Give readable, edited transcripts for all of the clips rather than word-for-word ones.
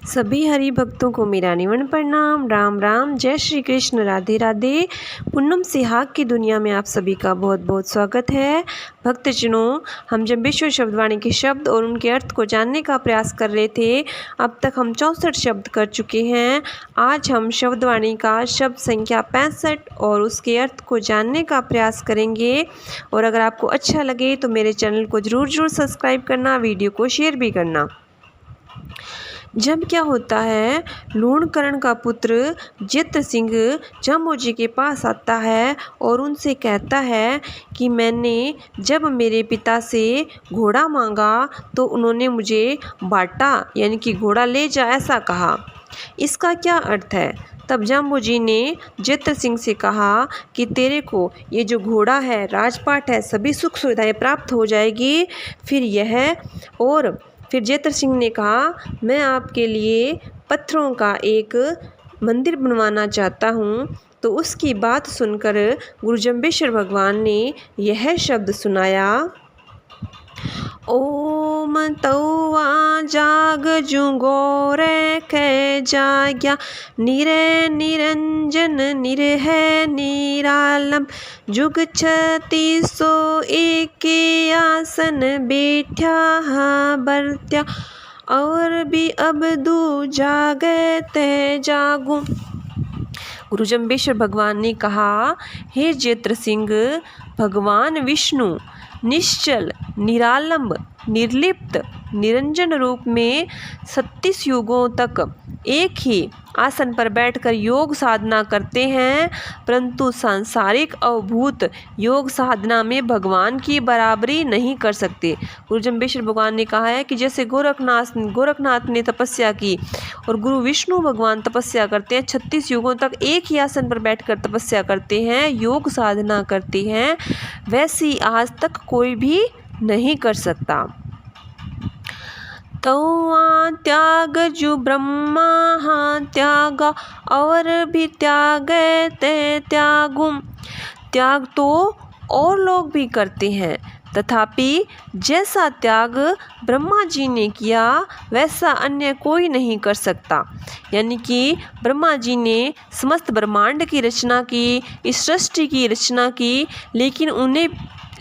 सभी हरि भक्तों को मेरा निवन प्रणाम। राम राम, जय श्री कृष्ण, राधे राधे। पूनम सिहाग की दुनिया में आप सभी का बहुत बहुत स्वागत है। भक्तजनों, हम जब विश्व शब्दवाणी के शब्द और उनके अर्थ को जानने का प्रयास कर रहे थे, अब तक हम 64 शब्द कर चुके हैं। आज हम शब्दवाणी का शब्द संख्या 65 और उसके अर्थ को जानने का प्रयास करेंगे। और अगर आपको अच्छा लगे तो मेरे चैनल को ज़रूर सब्सक्राइब करना, वीडियो को शेयर भी करना। जब क्या होता है, लूणकरण का पुत्र जित्र सिंह जम्बूजी के पास आता है और उनसे कहता है कि मैंने जब मेरे पिता से घोड़ा मांगा तो उन्होंने मुझे बाटा, यानी कि घोड़ा ले जा, ऐसा कहा। इसका क्या अर्थ है? तब जम्बूजी ने जित्र सिंह से कहा कि तेरे को ये जो घोड़ा है, राजपाट है, सभी सुख सुविधाएं प्राप्त हो जाएगी। फिर जित्र सिंह ने कहा, मैं आपके लिए पत्थरों का एक मंदिर बनवाना चाहता हूँ। तो उसकी बात सुनकर गुरु जम्बेश्वर भगवान ने यह शब्द सुनाया, ओम तौवा जाग जुगोरे कै जाग्या, निरे निरंजन निरहै निरालम, जुग 3601 आसन बैठा बरत्या, और भी अब दू जागे ते जागू। गुरु जम्बेश्वर भगवान ने कहा, हे जित्र सिंह, भगवान विष्णु निश्चल, निरालंब, निर्लिप्त, निरंजन रूप में 36 युगों तक एक ही आसन पर बैठकर योग साधना करते हैं, परंतु सांसारिक अवभूत योग साधना में भगवान की बराबरी नहीं कर सकते। गुरु जम्बेश्वर भगवान ने कहा है कि जैसे गोरखनाथ ने तपस्या की और गुरु विष्णु भगवान तपस्या करते हैं, 36 युगों तक एक ही आसन पर बैठकर तपस्या करते हैं, योग साधना करते हैं, वैसी आज तक कोई भी नहीं कर सकता। तौआ त्याग जु ब्रह्मा हाँ त्यागा, और भी त्याग ते त्यागु। त्याग तो और लोग भी करते हैं, तथापि जैसा त्याग ब्रह्मा जी ने किया वैसा अन्य कोई नहीं कर सकता। यानी कि ब्रह्मा जी ने समस्त ब्रह्मांड की रचना की, इस सृष्टि की रचना की, लेकिन उन्हें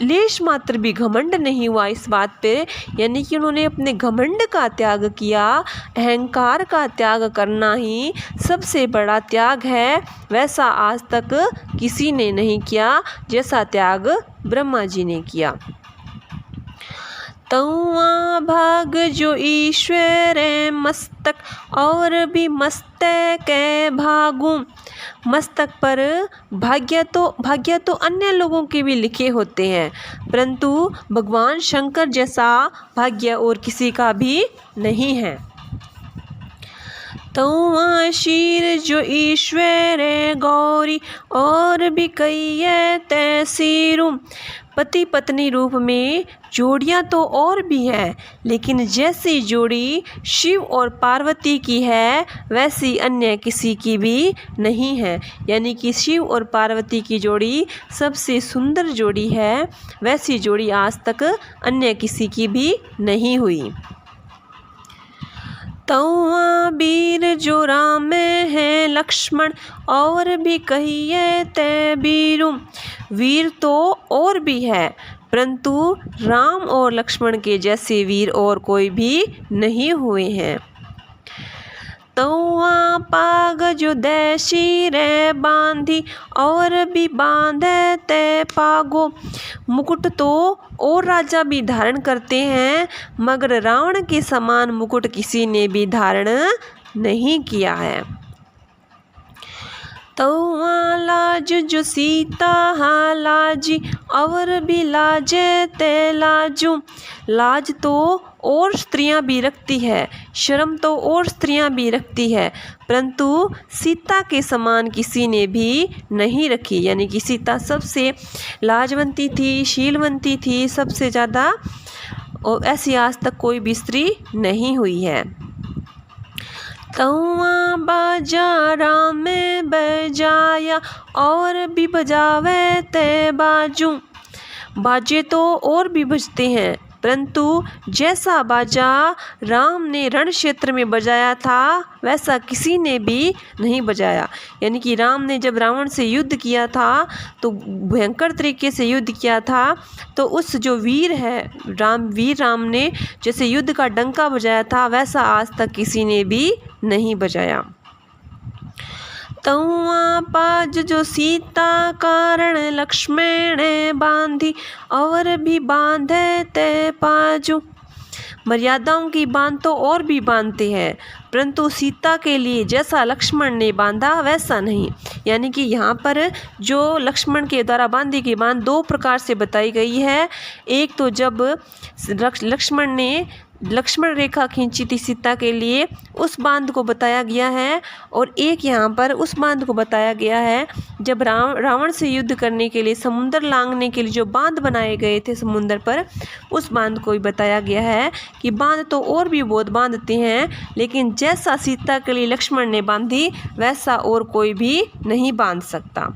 लेश मात्र भी घमंड नहीं हुआ इस बात पे, यानी कि उन्होंने अपने घमंड का त्याग किया। अहंकार का त्याग करना ही सबसे बड़ा त्याग है, वैसा आज तक किसी ने नहीं किया जैसा त्याग ब्रह्मा जी ने किया। तौआ भाग जो ईश्वर मस्तक, और भी मस्तक के भागू। मस्तक पर भाग्य तो अन्य लोगों के भी लिखे होते हैं, परंतु भगवान शंकर जैसा भाग्य और किसी का भी नहीं है। तौआ शीर जो ईश्वर गौरी, और भी कई तैसीरू। पति पत्नी रूप में जोड़ियाँ तो और भी हैं, लेकिन जैसी जोड़ी शिव और पार्वती की है वैसी अन्य किसी की भी नहीं है। यानी कि शिव और पार्वती की जोड़ी सबसे सुंदर जोड़ी है, वैसी जोड़ी आज तक अन्य किसी की भी नहीं हुई। तौआ वीर जो राम है लक्ष्मण, और भी कहिए ते वीरू। वीर तो और भी है, परंतु राम और लक्ष्मण के जैसे वीर और कोई भी नहीं हुए हैं। तौआ पाग जो देशी रे बांधी, और भी बांधे ते पागो। मुकुट तो और राजा भी धारण करते हैं, मगर रावण के समान मुकुट किसी ने भी धारण नहीं किया है। तौआ लाज जो सीता हाँ लाजी, और भी लाजे ते लाजू। लाज तो और स्त्रियां भी रखती है, शर्म तो और स्त्रियां भी रखती है, परंतु सीता के समान किसी ने भी नहीं रखी। यानी कि सीता सबसे लाजवंती थी, शीलवंती थी, सबसे ज़्यादा, और ऐसी आज तक कोई भी स्त्री नहीं हुई है। तौआ बाजारा में बजाया, और भी बजावे ते बाजू। बाजे तो और भी बजते हैं, परंतु जैसा बाजा राम ने रण क्षेत्र में बजाया था वैसा किसी ने भी नहीं बजाया। यानी कि राम ने जब रावण से युद्ध किया था तो भयंकर तरीके से युद्ध किया था, तो उस जो वीर है वीर राम ने जैसे युद्ध का डंका बजाया था वैसा आज तक किसी ने भी नहीं बजाया। तउआ पाज जो सीता कारण लक्ष्मण बांधी और भी बांधे ते पाजू। मर्यादाओं की बांध तो और भी बांधते हैं, परंतु सीता के लिए जैसा लक्ष्मण ने बांधा वैसा नहीं। यानी कि यहाँ पर जो लक्ष्मण के द्वारा बांधी गई बांध दो प्रकार से बताई गई है। एक तो जब लक्ष्मण ने लक्ष्मण रेखा खींची थी सीता के लिए, उस बांध को बताया गया है, और एक यहाँ पर उस बांध को बताया गया है जब रावण से युद्ध करने के लिए समुद्र लांघने के लिए जो बांध बनाए गए थे समुद्र पर, उस बांध को भी बताया गया है कि बांध तो और भी बहुत बांधते हैं, लेकिन जैसा सीता के लिए लक्ष्मण ने बांधी वैसा और कोई भी नहीं बांध सकता।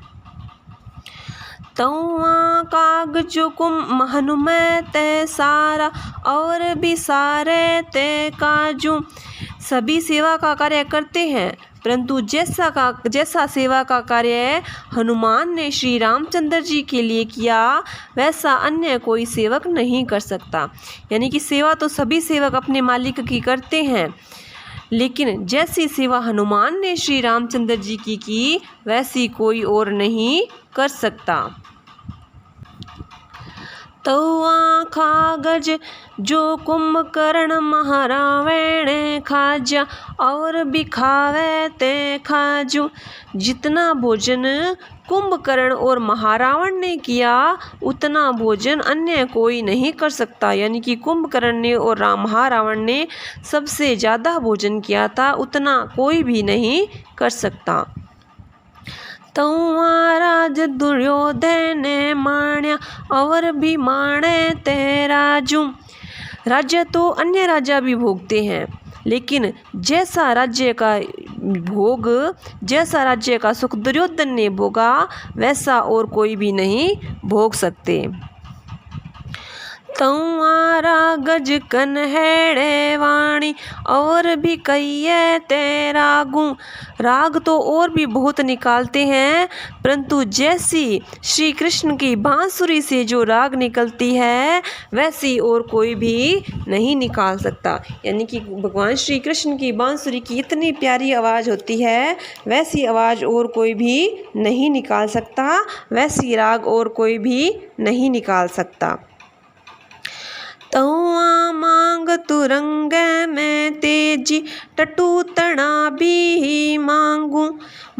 तउआ कागज कुम हनुमै ते सारा और भी सारे ते काजू। सभी सेवा का कार्य करते हैं, परंतु जैसा सेवा का कार्य हनुमान ने श्री रामचंद्र जी के लिए किया वैसा अन्य कोई सेवक नहीं कर सकता। यानी कि सेवा तो सभी सेवक अपने मालिक की करते हैं, लेकिन जैसी सेवा हनुमान ने श्री रामचंद्र जी की वैसी कोई और नहीं कर सकता। तउआ कागज जो कुंभकर्ण महारावण खाजा और भी खावे ते खाजू। जितना भोजन कुंभकर्ण और महारावण ने किया उतना भोजन अन्य कोई नहीं कर सकता। यानी कि कुंभकर्ण ने और महारावण ने सबसे ज़्यादा भोजन किया था, उतना कोई भी नहीं कर सकता। तउआ राज दुर्योधन माण्या और भी माणे ते राजू। राज्य तो अन्य राजा भी भोगते हैं, लेकिन जैसा राज्य का सुख दुर्योधन ने भोगा वैसा और कोई भी नहीं भोग सकते। तउआ रागज कन्हेड़े वाणी और भी कहिए ते रागू। राग तो और भी बहुत निकालते हैं, परंतु जैसी श्री कृष्ण की बांसुरी से जो राग निकलती है वैसी और कोई भी नहीं निकाल सकता। यानी कि भगवान श्री कृष्ण की बांसुरी की इतनी प्यारी आवाज़ होती है, वैसी आवाज़ और कोई भी नहीं निकाल सकता, वैसी राग और कोई भी नहीं निकाल सकता। तउआ मांग तुरंग में तेजी टट्टू तना भी मांगू।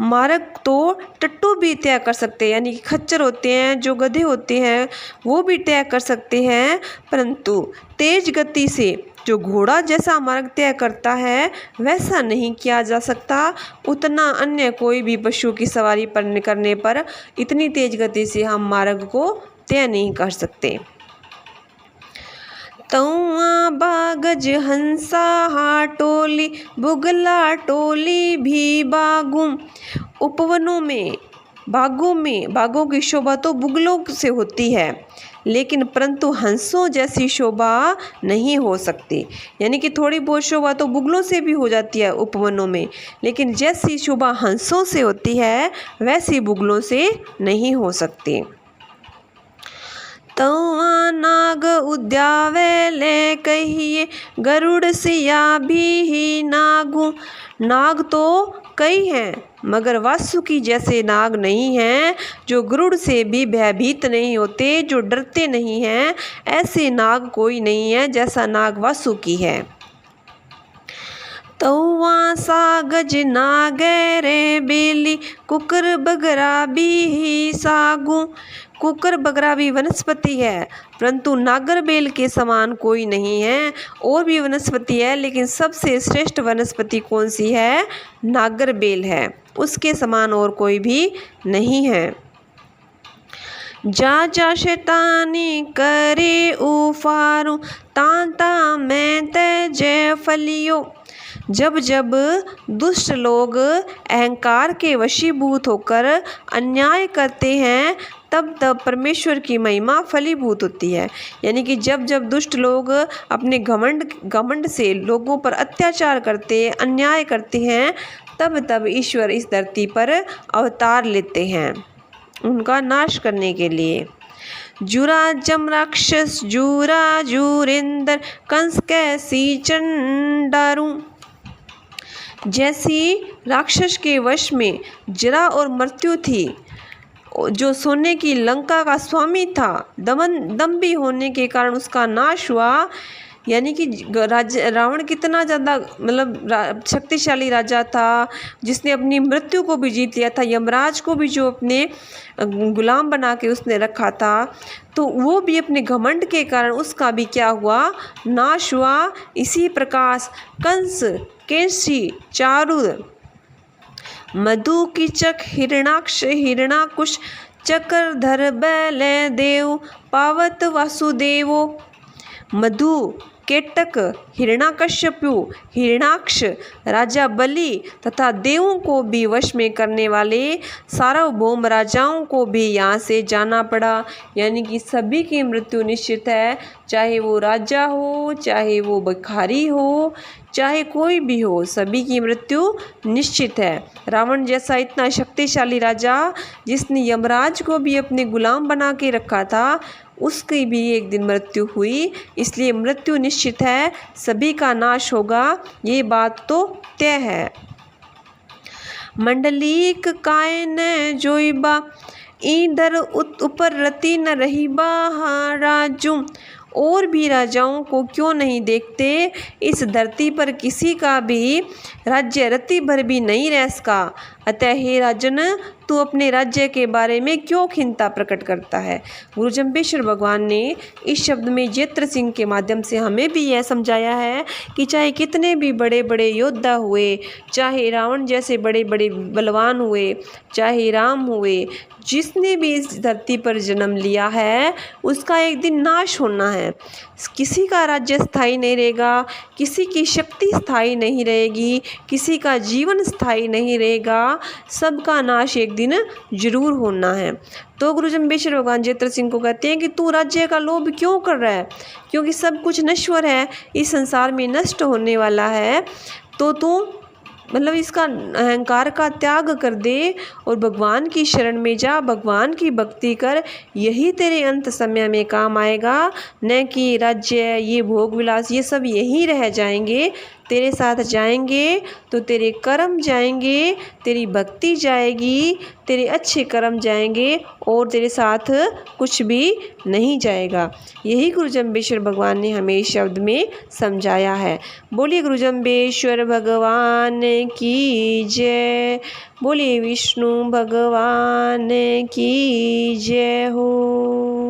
मार्ग तो टट्टू भी तय कर सकते हैं, यानी कि खच्चर होते हैं जो गधे होते हैं वो भी तय कर सकते हैं, परंतु तेज गति से जो घोड़ा जैसा मार्ग तय करता है वैसा नहीं किया जा सकता। उतना अन्य कोई भी पशु की सवारी पर करने पर इतनी तेज गति से हम मार्ग को तय नहीं कर सकते। तउआ बागज हंसा हाटोली बुगला टोली भी बागू। उपवनों में बागों की शोभा तो बुगलों से होती है, लेकिन परंतु हंसों जैसी शोभा नहीं हो सकती। यानी कि थोड़ी बहुत शोभा तो बुगलों से भी हो जाती है उपवनों में, लेकिन जैसी शोभा हंसों से होती है वैसी बुगलों से नहीं हो सकती। तउआ नाग उद्यावे ले कहिए गरुड़ सिया भी ही नागू। नाग तो कई हैं मगर वासुकी जैसे नाग नहीं हैं, जो गरुड़ से भी भयभीत नहीं होते, जो डरते नहीं हैं। ऐसे नाग कोई नहीं है जैसा नाग वासुकी है। तउआ सागज नागरे बेली कुकर बगरा भी ही सागू। कुकर बगरा भी वनस्पति है, परंतु नागर बेल के समान कोई नहीं है। और भी वनस्पति है, लेकिन सबसे श्रेष्ठ वनस्पति कौन सी है? नागर बेल है, उसके समान और कोई भी नहीं है। जा जा शैतानी करे उफारू तांता मैं ते जय फलियो। जब जब दुष्ट लोग अहंकार के वशीभूत होकर अन्याय करते हैं तब तब परमेश्वर की महिमा फलीभूत होती है। यानी कि जब जब दुष्ट लोग अपने घमंड से लोगों पर अत्याचार करते, अन्याय करते हैं, तब तब ईश्वर इस धरती पर अवतार लेते हैं उनका नाश करने के लिए। जुराजम राक्षस जुरा जुरेंद्र कंस कैसी चंडारू। जैसी राक्षस के वश में जरा और मृत्यु थी, जो सोने की लंका का स्वामी था, दम्भी होने के कारण उसका नाश हुआ। यानी कि रावण कितना ज़्यादा मतलब शक्तिशाली राजा था, जिसने अपनी मृत्यु को भी जीत लिया था, यमराज को भी जो अपने गुलाम बना के उसने रखा था, तो वो भी अपने घमंड के कारण उसका भी क्या हुआ, नाश हुआ। इसी प्रकार कंस केसी चारुर मधु कीचक हिरणाक्ष हिरणाकुश चक्रधर बैले देव पावत वासुदेवो। मधु, केटक, हिरणाकश्यपु, हिरणाक्ष, राजा बलि तथा देवों को भी वश में करने वाले सार्वभौम राजाओं को भी यहाँ से जाना पड़ा। यानी कि सभी की मृत्यु निश्चित है, चाहे वो राजा हो, चाहे वो भिखारी हो, चाहे कोई भी हो, सभी की मृत्यु निश्चित है। रावण जैसा इतना शक्तिशाली राजा, जिसने यमराज को भी अपने गुलाम बना के रखा था, उसकी भी एक दिन मृत्यु हुई। इसलिए मृत्यु निश्चित है, सभी का नाश होगा, ये बात तो तय है। मंडलीक काय न जोइबा इधर ऊपर रति न रहीबा राजू। और भी राजाओं को क्यों नहीं देखते, इस धरती पर किसी का भी राज्य रत्ती भर भी नहीं रह सका। अतः हे राजन, तू अपने राज्य के बारे में क्यों खिन्नता प्रकट करता है। गुरु जम्बेश्वर भगवान ने इस शब्द में जेत्र सिंह के माध्यम से हमें भी यह समझाया है कि चाहे कितने भी बड़े बड़े योद्धा हुए, चाहे रावण जैसे बड़े बड़े बलवान हुए, चाहे राम हुए, जिसने भी इस धरती पर जन्म लिया है, उसका एक दिन नाश होना है। किसी का राज्य स्थायी नहीं रहेगा, किसी की शक्ति स्थायी नहीं रहेगी, किसी का जीवन स्थायी नहीं रहेगा, सबका नाश एक दिन जरूर होना है। तो गुरु जम्बेश्वर भगवान जेत्र सिंह को कहते हैं कि तू राज्य का लोभ क्यों कर रहा है, क्योंकि सब कुछ नश्वर है, इस संसार में नष्ट होने वाला है। तो तू मतलब इसका अहंकार का त्याग कर दे और भगवान की शरण में जा, भगवान की भक्ति कर, यही तेरे अंत समय में काम आएगा। न कि राज्य, ये भोग विलास, ये सब यहीं रह जाएंगे, तेरे साथ जाएंगे तो तेरे कर्म जाएंगे, तेरी भक्ति जाएगी, तेरे अच्छे कर्म जाएंगे और तेरे साथ कुछ भी नहीं जाएगा। यही गुरु जम्बेश्वर भगवान ने हमें इस शब्द में समझाया है। बोलिए गुरु जम्बेश्वर भगवान की जय, बोलिए विष्णु भगवान की जय हो।